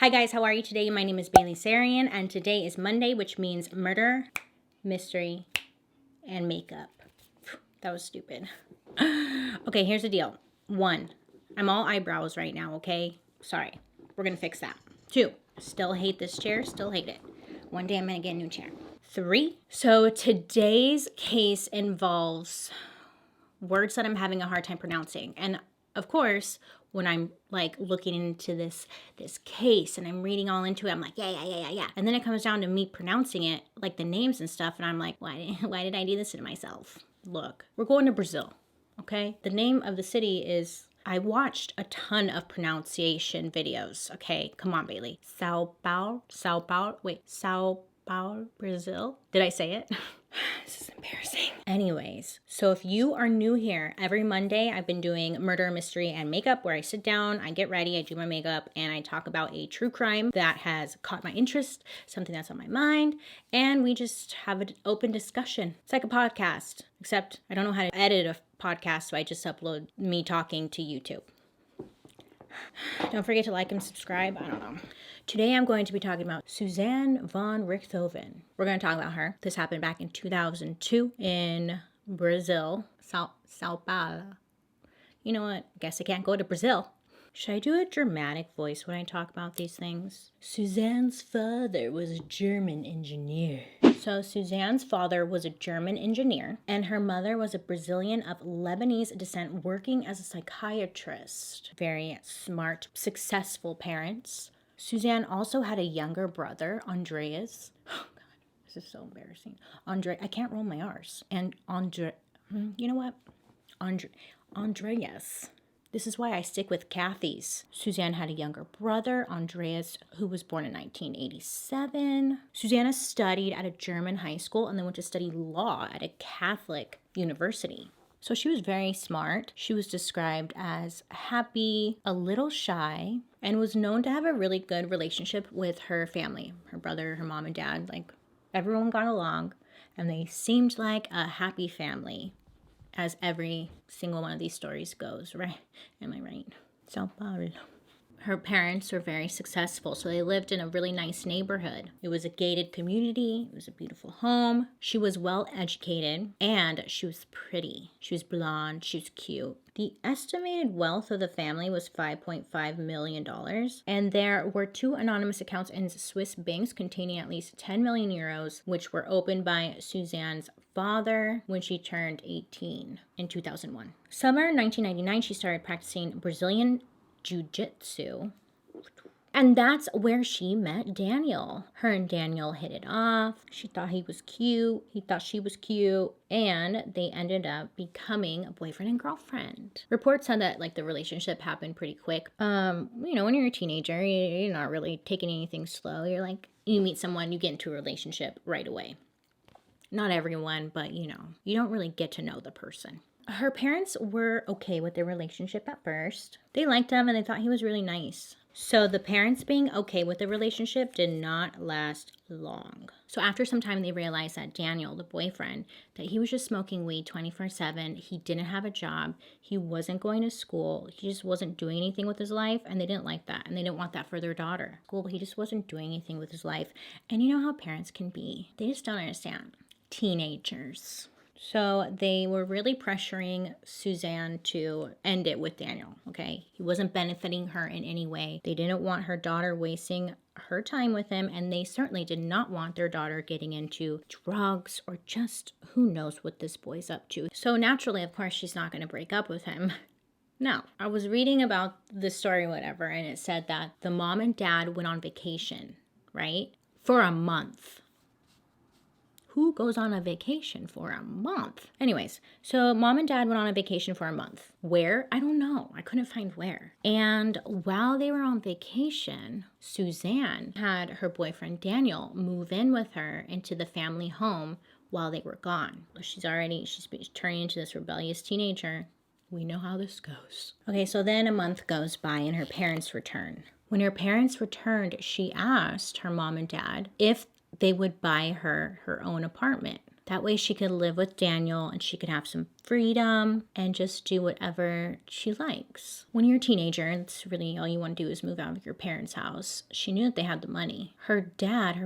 Hi guys, how are you today? My name is BaileySarian, and today is Monday, which means murder, mystery, and makeup. That was stupid. Okay, here's the deal. 1, I'm all eyebrows right now, okay? Sorry. We're gonna fix that. 2, still hate this chair, still hate it. One day I'm gonna get a new chair. 3, so today's case involves words that I'm having a hard time pronouncing. And of course, when I'm like looking into this case and I'm reading all into it, I'm like, yeah. And then it comes down to me pronouncing it, like the names and stuff, and I'm like, why did I do this to myself? Look, we're going to Brazil, okay? The name of the city is, I watched a ton of pronunciation videos, okay? Come on, Bailey. Sao Paulo, Brazil. Did I say it? This is embarrassing. Anyways, so if you are new here, every Monday I've been doing murder, mystery, and makeup, where I sit down, I get ready, I do my makeup, and I talk about a true crime that has caught my interest, something that's on my mind, and we just have an open discussion. It's like a podcast, except I don't know how to edit a podcast, so I just upload me talking to YouTube. Don't forget to like and subscribe. I don't know. Today I'm going to be talking about Suzane Von Ricthofen. We're going to talk about her. This happened back in 2002 in Brazil, Sao Paulo. You know what? I guess I can't go to Brazil. Should I do a dramatic voice when I talk about these things? Suzane's father was a German engineer. So Suzane's father was a German engineer, and her mother was a Brazilian of Lebanese descent working as a psychiatrist. Very smart, successful parents. Suzane also had a younger brother, Andreas. Oh God, this is so embarrassing. I can't roll my R's. And you know what? Andreas. This is why I stick with Kathy's. Suzane had a younger brother, Andreas, who was born in 1987. Suzanne studied at a German high school and then went to study law at a Catholic university. So she was very smart. She was described as happy, a little shy, and was known to have a really good relationship with her family. Her brother, her mom and dad, like everyone got along, and they seemed like a happy family. As every single one of these stories goes, right? Am I right? Sao Paulo. Her parents were very successful, so they lived in a really nice neighborhood. It was a gated community. It was a beautiful home. She was well educated, and she was pretty. She was blonde. She was cute. The estimated wealth of the family was $5.5 million, and there were 2 anonymous accounts in Swiss banks containing at least 10 million euros, which were opened by Suzane's father when she turned 18 in 2001. Summer 1999, she started practicing Brazilian Jiu-Jitsu. And that's where she met Daniel. Her and Daniel hit it off. She thought he was cute. He thought she was cute. And they ended up becoming a boyfriend and girlfriend. Reports said that like the relationship happened pretty quick. When you're a teenager, you're not really taking anything slow. You're like, you meet someone, you get into a relationship right away. Not everyone, but you don't really get to know the person. Her parents were okay with their relationship at first. They liked him and they thought he was really nice. So the parents being okay with the relationship did not last long. So after some time, they realized that Daniel, the boyfriend, that he was just smoking weed 24/7. He didn't have a job. He wasn't going to school. He just wasn't doing anything with his life, and they didn't like that, and they didn't want that for their daughter. Well, he just wasn't doing anything with his life. And you know how parents can be. They just don't understand. Teenagers. So they were really pressuring Suzane to end it with Daniel, okay? He wasn't benefiting her in any way. They didn't want her daughter wasting her time with him, and they certainly did not want their daughter getting into drugs or just who knows what this boy's up to. So naturally, of course, she's not going to break up with him. Now, I was reading about this story, whatever, and it said that the mom and dad went on vacation, right? For a month. Who goes on a vacation for a month? Anyways, so mom and dad went on a vacation for a month. Where? I don't know. I couldn't find where. And while they were on vacation, Suzane had her boyfriend Daniel move in with her into the family home while they were gone. She's turning into this rebellious teenager. We know how this goes. Okay, so then a month goes by and her parents return. When her parents returned, she asked her mom and dad if they would buy her own apartment. That way she could live with Daniel and she could have some freedom and just do whatever she likes. When you're a teenager, it's really all you want to do is move out of your parents' house. She knew that they had the money. Her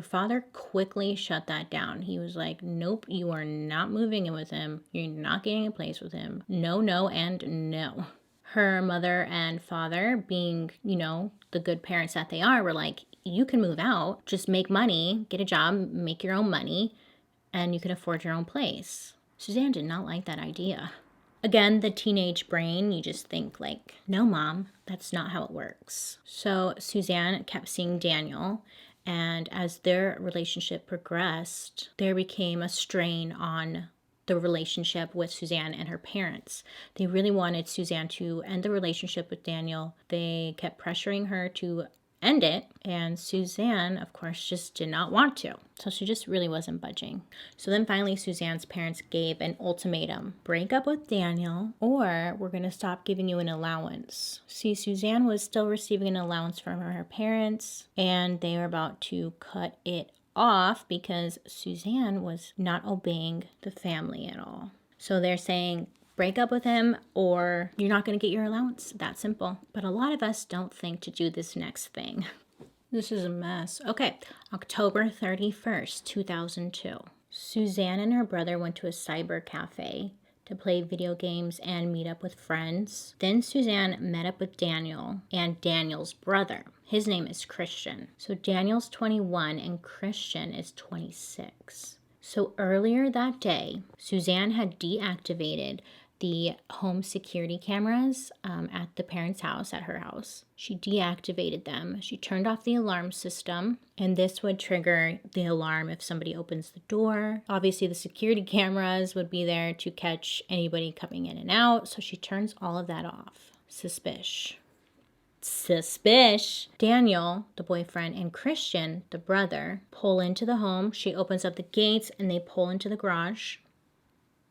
father quickly shut that down. He was like, nope, you are not moving in with him. You're not getting a place with him. No, no, and no. Her mother and father, being, the good parents that they are, were like, you can move out, just make money, get a job, make your own money, and you can afford your own place. Suzanne did not like that idea. Again, the teenage brain, you just think like, no, Mom, that's not how it works. So Suzanne kept seeing Daniel, and as their relationship progressed, there became a strain on the relationship with Suzanne and her parents. They really wanted Suzanne to end the relationship with Daniel. They kept pressuring her to end it, and Suzanne, of course, just did not want to. So she just really wasn't budging. So then finally Suzanne's parents gave an ultimatum. Break up with Daniel or we're going to stop giving you an allowance. See, Suzanne was still receiving an allowance from her parents, and they were about to cut it off because Suzanne was not obeying the family at all. So they're saying, break up with him or you're not going to get your allowance. That simple. But a lot of us don't think to do this next thing. This is a mess. Okay, October 31st, 2002. Suzanne and her brother went to a cyber cafe to play video games and meet up with friends. Then Suzanne met up with Daniel and Daniel's brother. His name is Christian. So Daniel's 21 and Christian is 26. So earlier that day, Suzanne had deactivated the home security cameras at the parents' house, at her house. She deactivated them. She turned off the alarm system, and this would trigger the alarm if somebody opens the door. Obviously, the security cameras would be there to catch anybody coming in and out, so she turns all of that off. Suspicious. Daniel, the boyfriend, and Christian, the brother, pull into the home. She opens up the gates, and they pull into the garage.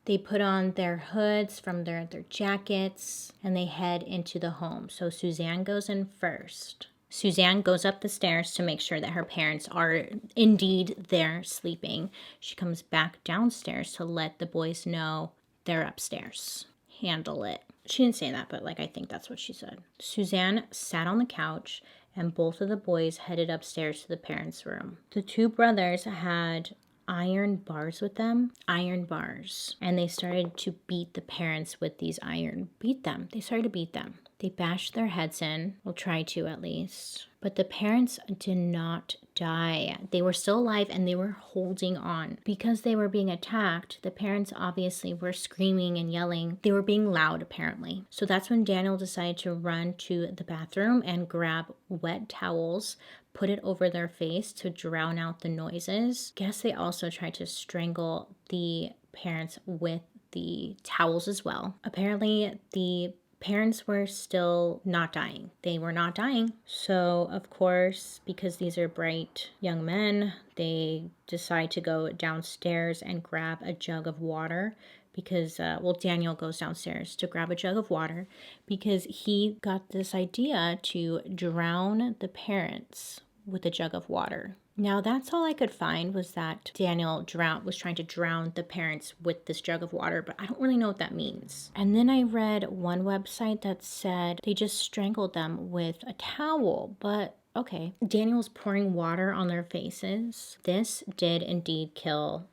They put on their hoods from their jackets, and they head into the home. So Suzanne goes in first. Suzanne goes up the stairs to make sure that her parents are indeed there sleeping. She comes back downstairs to let the boys know they're upstairs. Handle it. She didn't say that, but I think that's what she said. Suzanne sat on the couch, and both of the boys headed upstairs to the parents' room. The two brothers had iron bars with them, and they started to beat the parents with these They started to beat them. They bashed their heads in, or tried to at least. But the parents did not die. They were still alive and they were holding on. Because they were being attacked, the parents obviously were screaming and yelling. They were being loud apparently. So that's when Daniel decided to run to the bathroom and grab wet towels, put it over their face to drown out the noises. Guess they also tried to strangle the parents with the towels as well. Apparently the parents were still not dying. They were not dying. So, of course, because these are bright young men, they decide to go downstairs and grab a jug of water because, Daniel goes downstairs to grab a jug of water because he got this idea to drown the parents with a jug of water. Now, that's all I could find was that Daniel was trying to drown the parents with this jug of water, but I don't really know what that means. And then I read one website that said they just strangled them with a towel, but okay. Daniel's pouring water on their faces. This did indeed kill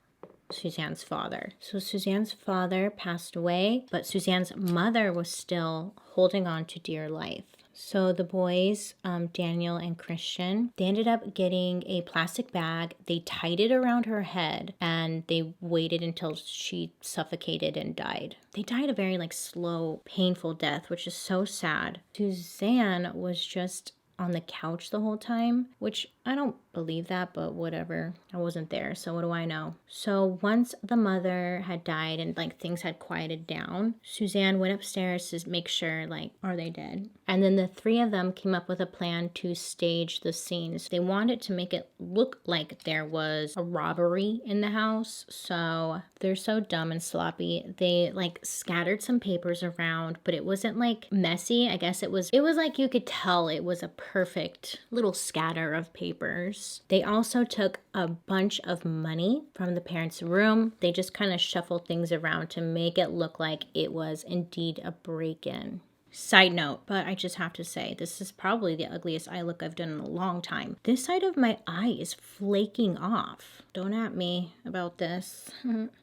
Suzanne's father. So Suzanne's father passed away, but Suzanne's mother was still holding on to dear life. So the boys, Daniel and Christian, they ended up getting a plastic bag. They tied it around her head and they waited until she suffocated and died. They died a very slow, painful death, which is so sad. Suzanne was just on the couch the whole time, which I don't believe that, but whatever. I wasn't there, so what do I know? So once the mother had died and things had quieted down, Suzanne went upstairs to make sure are they dead? And then the three of them came up with a plan to stage the scenes. They wanted to make it look like there was a robbery in the house. So they're so dumb and sloppy. They scattered some papers around, but it wasn't messy. I guess it was you could tell it was a perfect little scatter of papers. They also took a bunch of money from the parents' room. They just kind of shuffled things around to make it look like it was indeed a break-in. Side note, but I just have to say, this is probably the ugliest eye look I've done in a long time. This side of my eye is flaking off. Don't at me about this.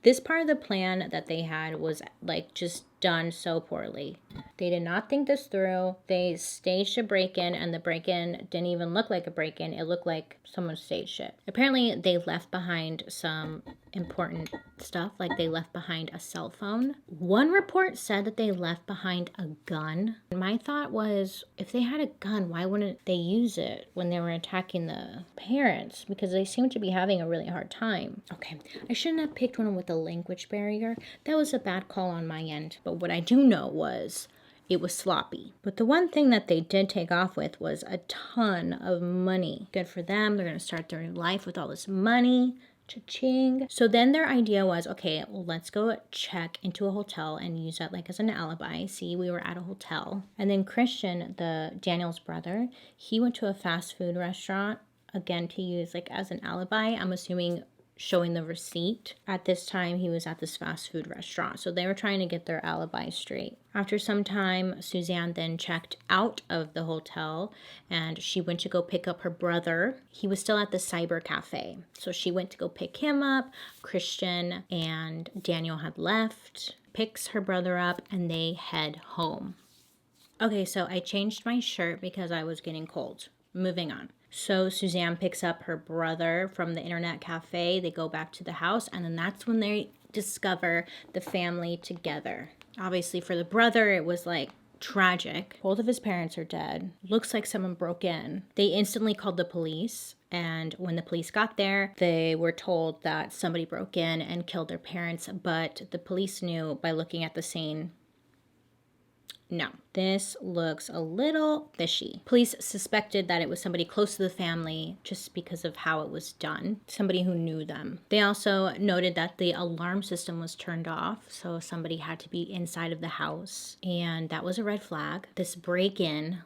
This part of the plan that they had was like just done so poorly. They did not think this through. They staged a break-in, and the break-in didn't even look like a break-in. It looked like someone staged it. Apparently, they left behind some important stuff, like they left behind a cell phone. One report said that they left behind a gun. My thought was, if they had a gun, why wouldn't they use it when they were attacking the parents? Because they seem to be having a really hard time. Okay, I shouldn't have picked one with a language barrier. That was a bad call on my end. But what I do know was it was sloppy. But the one thing that they did take off with was a ton of money. Good for them. They're going to start their life with all this money. Cha-ching. So then their idea was, okay, well, let's go check into a hotel and use that like as an alibi. See, we were at a hotel. And then Christian, Daniel's brother, he went to a fast food restaurant, again, to use like as an alibi. I'm assuming showing the receipt. At this time, he was at this fast food restaurant. So they were trying to get their alibi straight. After some time, Suzanne then checked out of the hotel and she went to go pick up her brother. He was still at the cyber cafe. So she went to go pick him up. Christian and Daniel had left, picks her brother up, and they head home. Okay, so I changed my shirt because I was getting cold. Moving on. So Suzanne picks up her brother from the internet cafe. They go back to the house, and then that's when they discover the family together. Obviously, for the brother, it was like tragic. Both of his parents are dead. Looks like someone broke in. They instantly called the police, and when the police got there, they were told that somebody broke in and killed their parents, but the police knew by looking at the scene. No, this looks a little fishy. Police suspected that it was somebody close to the family just because of how it was done. Somebody who knew them. They also noted that the alarm system was turned off, so somebody had to be inside of the house, and that was a red flag. This break-in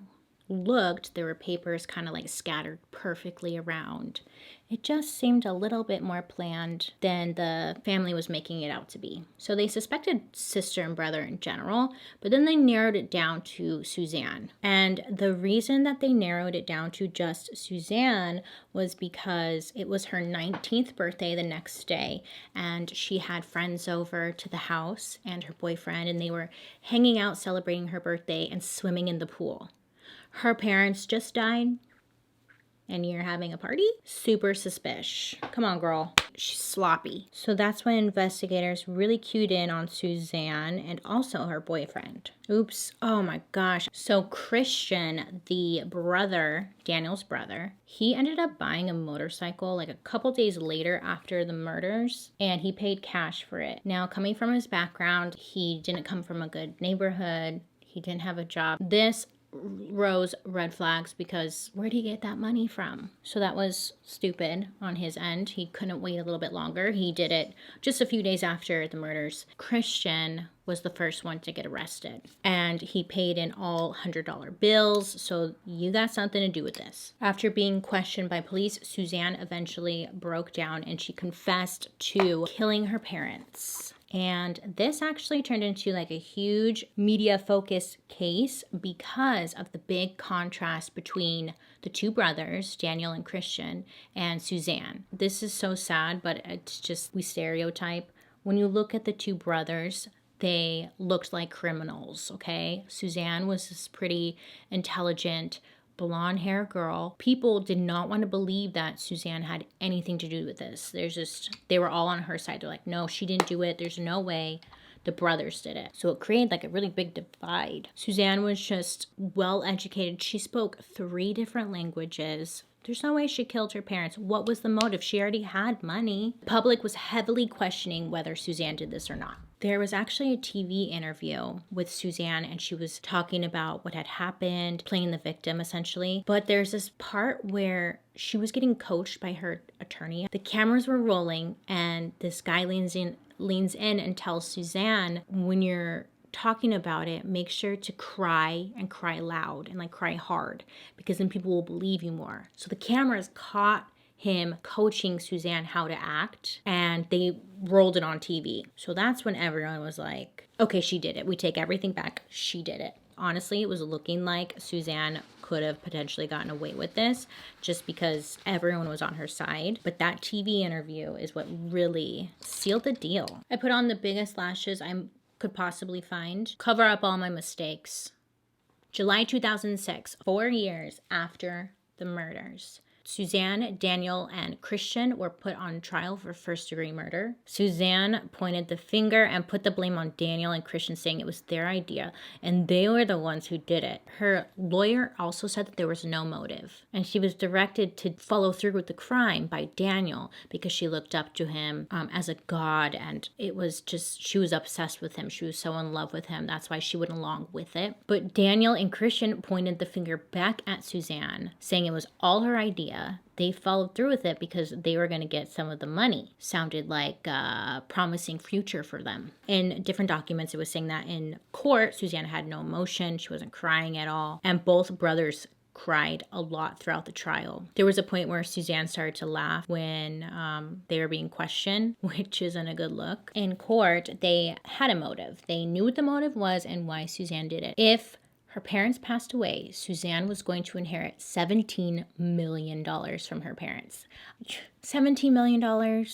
there were papers kind of like scattered perfectly around. It just seemed a little bit more planned than the family was making it out to be. So they suspected sister and brother in general, but then they narrowed it down to Suzanne. And the reason that they narrowed it down to just Suzanne was because it was her 19th birthday the next day, and she had friends over to the house and her boyfriend, and they were hanging out celebrating her birthday and swimming in the pool. Her parents just died, and you're having a party? Super suspicious. Come on, girl. She's sloppy. So that's when investigators really cued in on Suzanne and also her boyfriend. Oops. Oh my gosh. So Christian, the brother, Daniel's brother, he ended up buying a motorcycle like a couple days later after the murders, and he paid cash for it. Now, coming from his background, he didn't come from a good neighborhood. He didn't have a job. This rose red flags because where'd he get that money from? So that was stupid on his end. He couldn't wait a little bit longer. He did it just a few days after the murders. Christian was the first one to get arrested, and he paid in all $100 bills. So you got something to do with this. After being questioned by police, Suzanne eventually broke down and she confessed to killing her parents. And this actually turned into like a huge media focused case because of the big contrast between the two brothers, Daniel and Christian, and Suzanne. This is so sad, but it's just, we stereotype. When you look at the two brothers, they looked like criminals, okay? Suzanne was this pretty intelligent, blonde hair girl. People did not want to believe that Suzanne had anything to do with this. They were all on her side. They're like, no, she didn't do it. There's no way. The brothers did it. So it created like a really big divide. Suzanne was just well educated. She spoke 3 different languages. There's no way she killed her parents. What was the motive? She already had money. The public was heavily questioning whether Suzanne did this or not. There was actually a TV interview with Suzanne, and she was talking about what had happened, playing the victim essentially. But there's this part where she was getting coached by her attorney. The cameras were rolling, and this guy leans in and tells Suzanne, when you're talking about it, make sure to cry and cry loud and like cry hard, because then people will believe you more. So the cameras caught him coaching Suzanne how to act, and they rolled it on TV. So that's when everyone was like, okay, she did it. We take everything back. She did it. Honestly, it was looking like Suzanne could have potentially gotten away with this just because everyone was on her side. But that TV interview is what really sealed the deal. I put on the biggest lashes I could possibly find, cover up all my mistakes. July 2006, 4 years after the murders, Suzanne, Daniel, and Christian were put on trial for first-degree murder. Suzanne pointed the finger and put the blame on Daniel and Christian, saying it was their idea, and they were the ones who did it. Her lawyer also said that there was no motive, and she was directed to follow through with the crime by Daniel because she looked up to him as a god, and it was just, she was obsessed with him. She was so in love with him. That's why she went along with it. But Daniel and Christian pointed the finger back at Suzanne, saying it was all her idea. They followed through with it because they were going to get some of the money. Sounded like a promising future for them. In different documents, it was saying that in court, Suzanne had no emotion. She wasn't crying at all. And both brothers cried a lot throughout the trial. There was a point where Suzanne started to laugh when they were being questioned, which isn't a good look. In court, they had a motive. They knew what the motive was and why Suzanne did it. If her parents passed away, Suzanne was going to inherit $17 million from her parents. $17 million.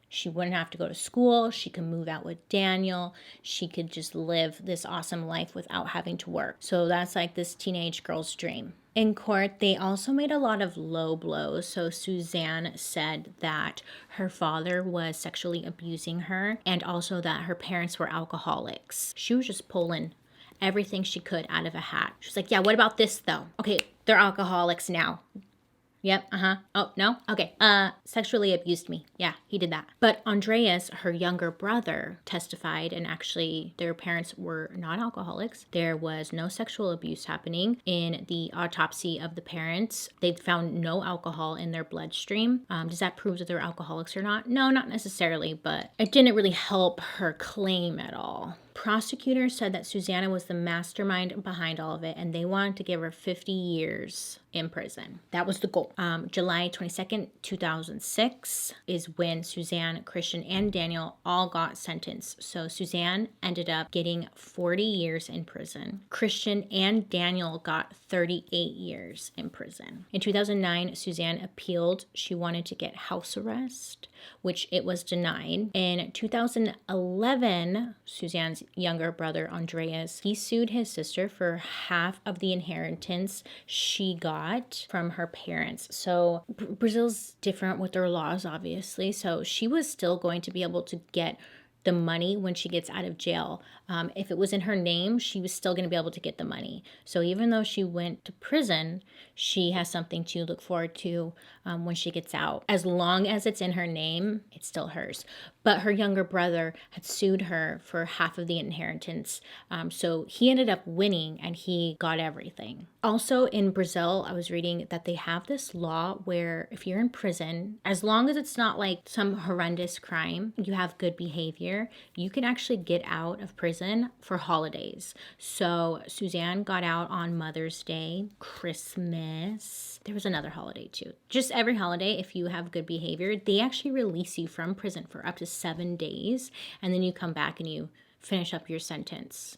She wouldn't have to go to school. She could move out with Daniel. She could just live this awesome life without having to work. So that's like this teenage girl's dream. In court, they also made a lot of low blows. So Suzanne said that her father was sexually abusing her and also that her parents were alcoholics. She was just pulling everything she could out of a hat. She was like, yeah, what about this though? Okay, they're alcoholics now. Yep, Oh, no? Okay. Sexually abused me. Yeah, he did that. But Andreas, her younger brother, testified, and actually their parents were not alcoholics. There was no sexual abuse happening. In the autopsy of the parents, they found no alcohol in their bloodstream. Does that prove that they're alcoholics or not? No, not necessarily, but it didn't really help her claim at all. Prosecutors said that Suzanne was the mastermind behind all of it, and they wanted to give her 50 years in prison. That was the goal. July 22nd, 2006 is when Suzanne, Christian, and Daniel all got sentenced. So Suzanne ended up getting 40 years in prison. Christian and Daniel got 38 years in prison. In 2009, Suzanne appealed. She wanted to get house arrest, which it was denied. In 2011, Suzanne's younger brother, Andreas, he sued his sister for half of the inheritance she got from her parents. So Brazil's different with their laws, obviously. So she was still going to be able to get the money when she gets out of jail. If it was in her name, she was still going to be able to get the money. So even though she went to prison, she has something to look forward to when she gets out. As long as it's in her name, it's still hers. But her younger brother had sued her for half of the inheritance. So he ended up winning and he got everything. Also in Brazil, I was reading that they have this law where if you're in prison, as long as it's not like some horrendous crime, you have good behavior, you can actually get out of prison for holidays. So Suzanne got out on Mother's Day, Christmas. There was another holiday too. Just every holiday, if you have good behavior, they actually release you from prison for up to 7 days. And then you come back and you finish up your sentence.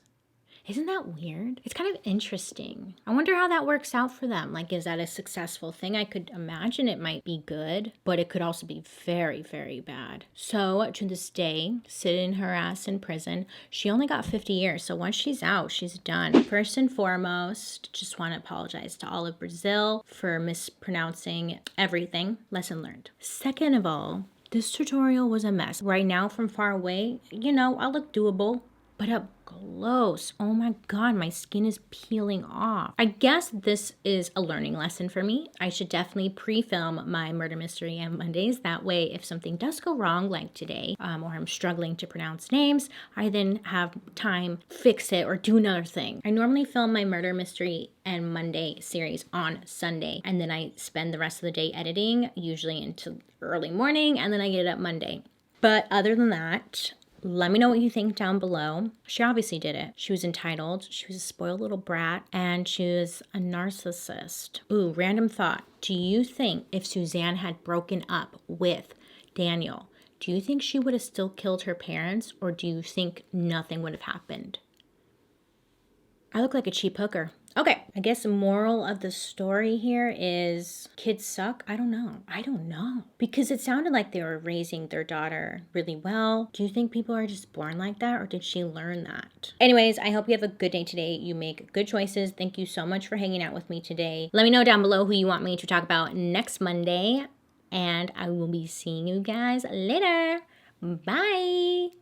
Isn't that weird? It's kind of interesting. I wonder how that works out for them. Like, is that a successful thing? I could imagine it might be good, but it could also be very, very bad. So to this day, sitting her ass in prison, she only got 50 years. So once she's out, she's done. First and foremost, just want to apologize to all of Brazil for mispronouncing everything. Lesson learned. Second of all, this tutorial was a mess. Right now, from far away, I look doable. But up close, oh my God, my skin is peeling off. I guess this is a learning lesson for me. I should definitely pre-film my murder mystery on Mondays. That way, if something does go wrong, like today, or I'm struggling to pronounce names, I then have time fix it or do another thing. I normally film my murder mystery and Monday series on Sunday, and then I spend the rest of the day editing, usually into early morning, and then I get it up Monday. But other than that, Let me know what you think down below. She obviously did it. She was entitled, she was a spoiled little brat, and she was a narcissist. Ooh, random thought. Do you think if Suzanne had broken up with Daniel, do you think she would have still killed her parents, or do you think nothing would have happened? I look like a cheap hooker. Okay, I guess the moral of the story here is kids suck. I don't know. Because it sounded like they were raising their daughter really well. Do you think people are just born like that, or did she learn that? Anyways, I hope you have a good day today. You make good choices. Thank you so much for hanging out with me today. Let me know down below who you want me to talk about next Monday. And I will be seeing you guys later. Bye.